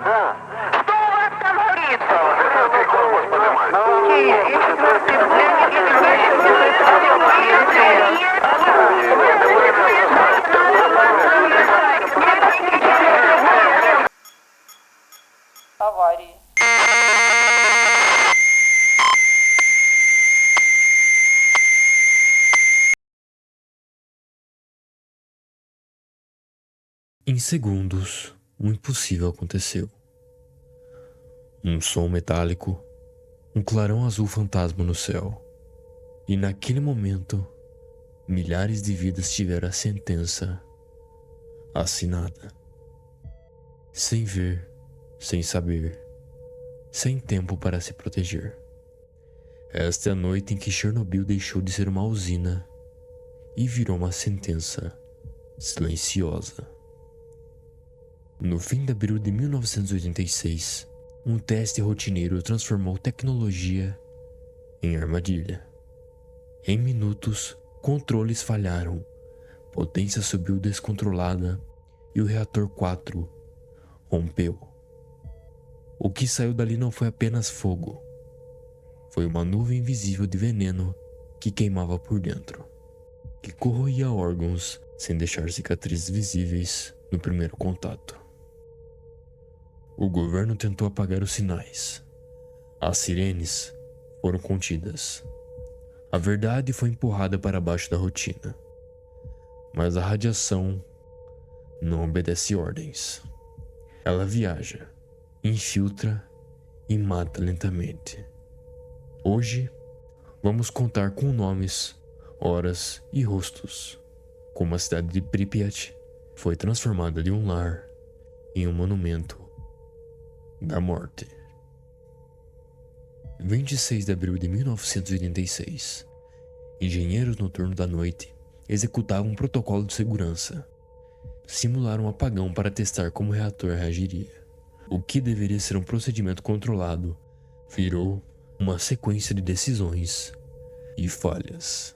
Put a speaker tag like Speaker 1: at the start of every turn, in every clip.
Speaker 1: Estou apta, Maurício.
Speaker 2: O que posso fazer mais?
Speaker 1: Avarie.
Speaker 3: Em segundos, o impossível aconteceu. Um som metálico, um clarão azul fantasma no céu. E naquele momento, milhares de vidas tiveram a sentença assinada. Sem ver, sem saber, sem tempo para se proteger. Esta é a noite em que Chernobyl deixou de ser uma usina e virou uma sentença silenciosa. No fim de abril de 1986, um teste rotineiro transformou tecnologia em armadilha. Em minutos, controles falharam, potência subiu descontrolada e o reator 4 rompeu. O que saiu dali não foi apenas fogo. Foi uma nuvem invisível de veneno que queimava por dentro, que corroía órgãos sem deixar cicatrizes visíveis no primeiro contato. O governo tentou apagar os sinais. As sirenes foram contidas. A verdade foi empurrada para baixo da rotina. Mas a radiação não obedece ordens. Ela viaja, infiltra e mata lentamente. Hoje, vamos contar com nomes, horas e rostos, como a cidade de Pripyat foi transformada de um lar em um monumento da morte. 26 de abril de 1986. Engenheiros noturnos da noite executavam um protocolo de segurança. Simularam um apagão para testar como o reator reagiria. O que deveria ser um procedimento controlado virou uma sequência de decisões e falhas.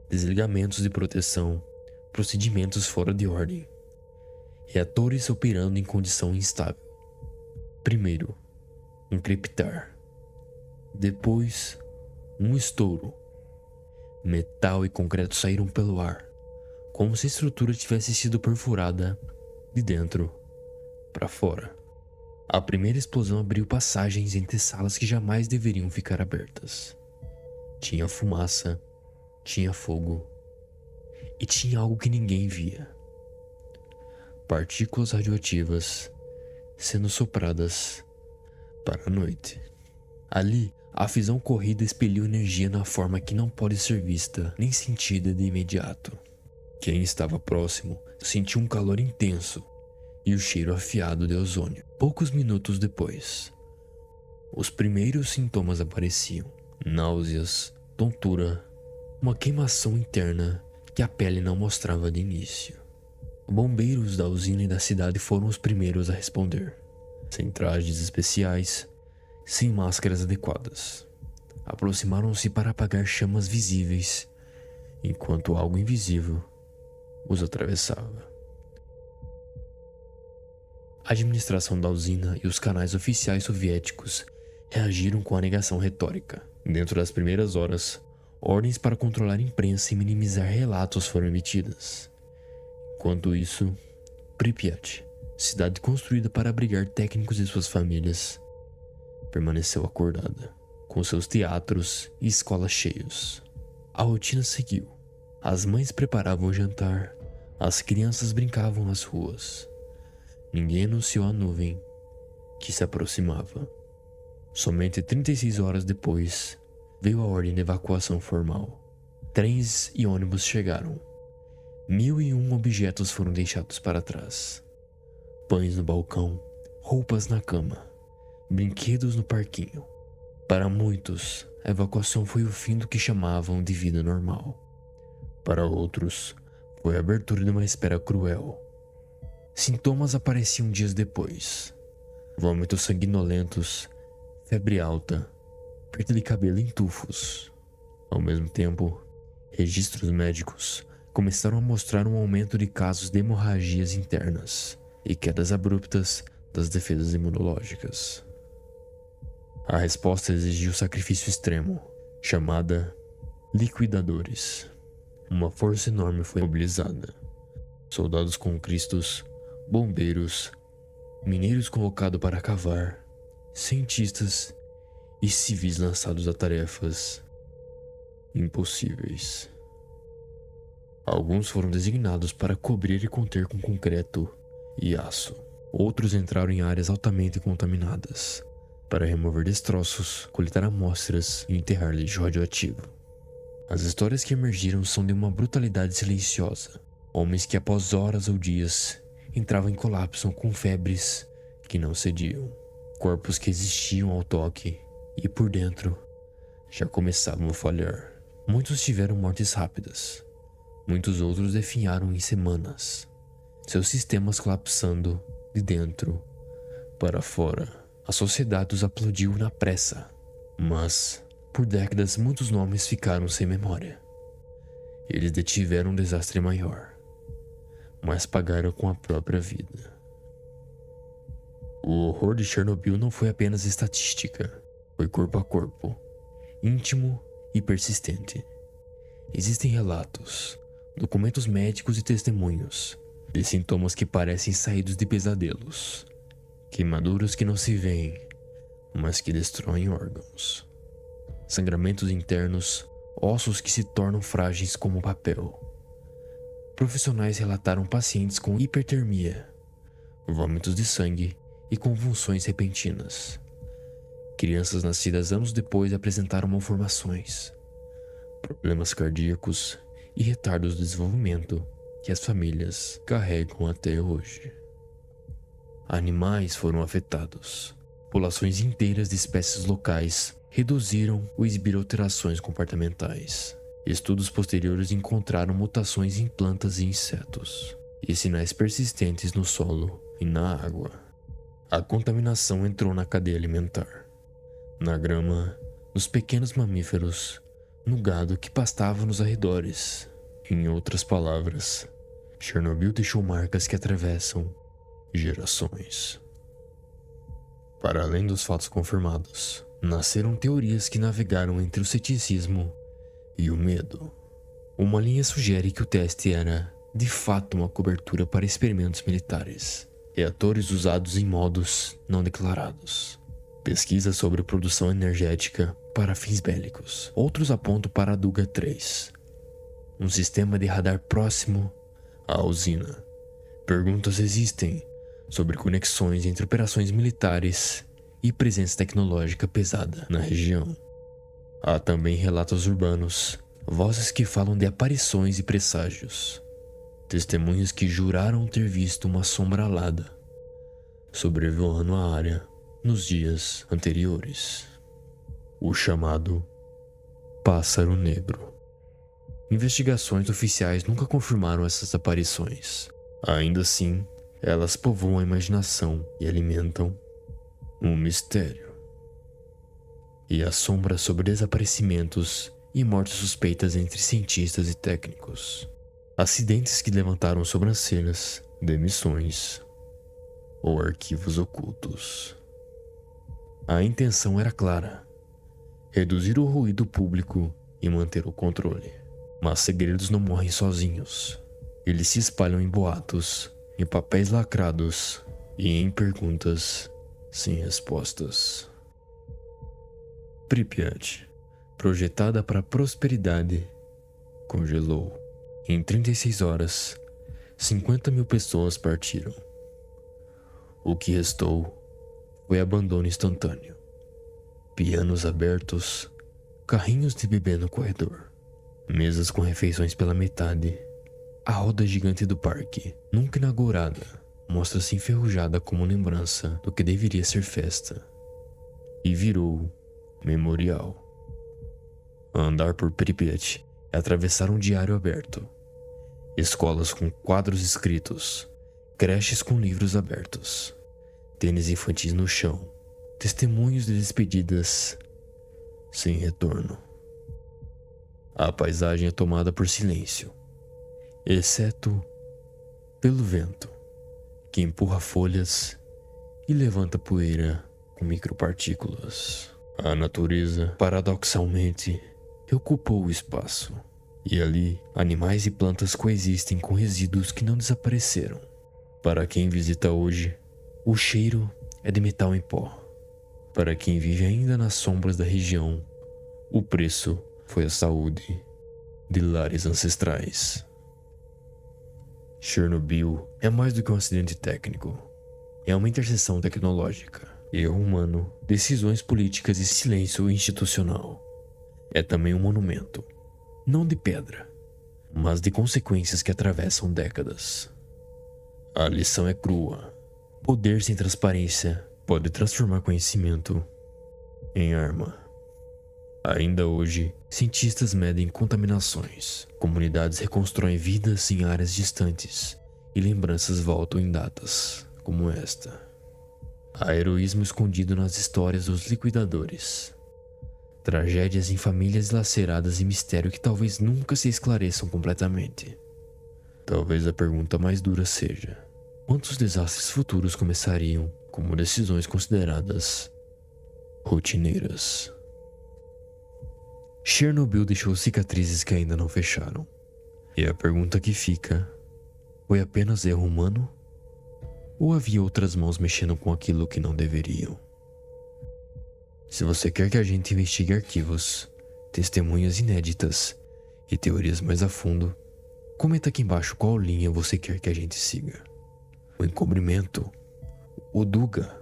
Speaker 3: Desligamentos de proteção, procedimentos fora de ordem. Reatores operando em condição instável. Primeiro, um crepitar. Depois, um estouro. Metal e concreto saíram pelo ar, como se a estrutura tivesse sido perfurada de dentro para fora. A primeira explosão abriu passagens entre salas que jamais deveriam ficar abertas. Tinha fumaça, tinha fogo e tinha algo que ninguém via. Partículas radioativas sendo sopradas para a noite. Ali, a fisão corrida expeliu energia na forma que não pode ser vista nem sentida de imediato. Quem estava próximo sentiu um calor intenso e o cheiro afiado de ozônio. Poucos minutos depois, os primeiros sintomas apareciam: náuseas, tontura, uma queimação interna que a pele não mostrava de início. Bombeiros da usina e da cidade foram os primeiros a responder, sem trajes especiais, sem máscaras adequadas. Aproximaram-se para apagar chamas visíveis, enquanto algo invisível os atravessava. A administração da usina e os canais oficiais soviéticos reagiram com a negação retórica. Dentro das primeiras horas, ordens para controlar a imprensa e minimizar relatos foram emitidas. Enquanto isso, Pripyat, cidade construída para abrigar técnicos e suas famílias, permaneceu acordada, com seus teatros e escolas cheios. A rotina seguiu. As mães preparavam o jantar, as crianças brincavam nas ruas. Ninguém anunciou a nuvem que se aproximava. Somente 36 horas depois, veio a ordem de evacuação formal. Trens e ônibus chegaram. 1001 objetos foram deixados para trás. Pães no balcão, roupas na cama, brinquedos no parquinho. Para muitos, a evacuação foi o fim do que chamavam de vida normal. Para outros, foi a abertura de uma espera cruel. Sintomas apareciam dias depois: vômitos sanguinolentos, febre alta, perda de cabelo em tufos. Ao mesmo tempo, registros médicos começaram a mostrar um aumento de casos de hemorragias internas e quedas abruptas das defesas imunológicas. A resposta exigiu sacrifício extremo, chamada liquidadores. Uma força enorme foi mobilizada. Soldados com cristos, bombeiros, mineiros convocados para cavar, cientistas e civis lançados a tarefas impossíveis. Alguns foram designados para cobrir e conter com concreto e aço. Outros entraram em áreas altamente contaminadas para remover destroços, coletar amostras e enterrar lixo radioativo. As histórias que emergiram são de uma brutalidade silenciosa. Homens que após horas ou dias entravam em colapso com febres que não cediam. Corpos que existiam ao toque e por dentro já começavam a falhar. Muitos tiveram mortes rápidas. Muitos outros definharam em semanas, seus sistemas colapsando de dentro para fora. A sociedade os aplaudiu na pressa, mas por décadas muitos nomes ficaram sem memória. Eles detiveram um desastre maior, mas pagaram com a própria vida. O horror de Chernobyl não foi apenas estatística, foi corpo a corpo, íntimo e persistente. Existem relatos, documentos médicos e testemunhos de sintomas que parecem saídos de pesadelos, queimaduras que não se veem, mas que destroem órgãos, sangramentos internos, ossos que se tornam frágeis como papel. Profissionais relataram pacientes com hipertermia, vômitos de sangue e convulsões repentinas. Crianças nascidas anos depois apresentaram malformações, problemas cardíacos e retardos do desenvolvimento que as famílias carregam até hoje. Animais foram afetados. Populações inteiras de espécies locais reduziram ou exibiram alterações comportamentais. Estudos posteriores encontraram mutações em plantas e insetos, e sinais persistentes no solo e na água. A contaminação entrou na cadeia alimentar, na grama, nos pequenos mamíferos, no gado que pastava nos arredores. Em outras palavras, Chernobyl deixou marcas que atravessam gerações. Para além dos fatos confirmados, nasceram teorias que navegaram entre o ceticismo e o medo. Uma linha sugere que o teste era, de fato, uma cobertura para experimentos militares, reatores usados em modos não declarados, pesquisas sobre produção energética para fins bélicos. Outros apontam para a Duga 3, um sistema de radar próximo à usina. Perguntas existem sobre conexões entre operações militares e presença tecnológica pesada na região. Há também relatos urbanos, vozes que falam de aparições e presságios, testemunhas que juraram ter visto uma sombra alada sobrevoando a área nos dias anteriores. O chamado Pássaro Negro. Investigações oficiais nunca confirmaram essas aparições. Ainda assim, elas povoam a imaginação e alimentam um mistério. E a sombra sobre desaparecimentos e mortes suspeitas entre cientistas e técnicos. Acidentes que levantaram sobrancelhas, demissões ou arquivos ocultos. A intenção era clara: reduzir o ruído público e manter o controle. Mas segredos não morrem sozinhos. Eles se espalham em boatos, em papéis lacrados e em perguntas sem respostas. Pripyat, projetada para a prosperidade, congelou. Em 36 horas, 50.000 pessoas partiram. O que restou foi abandono instantâneo. Pianos abertos, carrinhos de bebê no corredor, mesas com refeições pela metade. A roda gigante do parque, nunca inaugurada, mostra-se enferrujada como lembrança do que deveria ser festa, e virou memorial. Andar por Pripyat é atravessar um diário aberto, escolas com quadros escritos, creches com livros abertos, tênis infantis no chão, testemunhos de despedidas sem retorno. A paisagem é tomada por silêncio, exceto pelo vento, que empurra folhas e levanta poeira com micropartículas. A natureza, paradoxalmente, ocupou o espaço. E ali, animais e plantas coexistem com resíduos que não desapareceram. Para quem visita hoje, o cheiro é de metal em pó. Para quem vive ainda nas sombras da região, o preço foi a saúde de lares ancestrais. Chernobyl é mais do que um acidente técnico. É uma interseção tecnológica, erro humano, decisões políticas e silêncio institucional. É também um monumento, não de pedra, mas de consequências que atravessam décadas. A lição é crua. Poder sem transparência pode transformar conhecimento em arma. Ainda hoje, cientistas medem contaminações, comunidades reconstroem vidas em áreas distantes e lembranças voltam em datas como esta. Há heroísmo escondido nas histórias dos liquidadores. Tragédias em famílias laceradas e mistério que talvez nunca se esclareçam completamente. Talvez a pergunta mais dura seja: quantos desastres futuros começariam como decisões consideradas rotineiras? Chernobyl deixou cicatrizes que ainda não fecharam. E a pergunta que fica: foi apenas erro humano? Ou havia outras mãos mexendo com aquilo que não deveriam? Se você quer que a gente investigue arquivos, testemunhas inéditas e teorias mais a fundo, comenta aqui embaixo qual linha você quer que a gente siga: o encobrimento, o Duga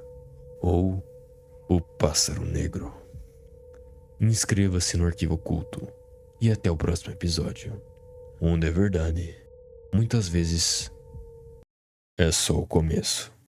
Speaker 3: ou o Pássaro Negro. Inscreva-se no Arquivo Oculto e até o próximo episódio, onde a verdade, muitas vezes, é só o começo.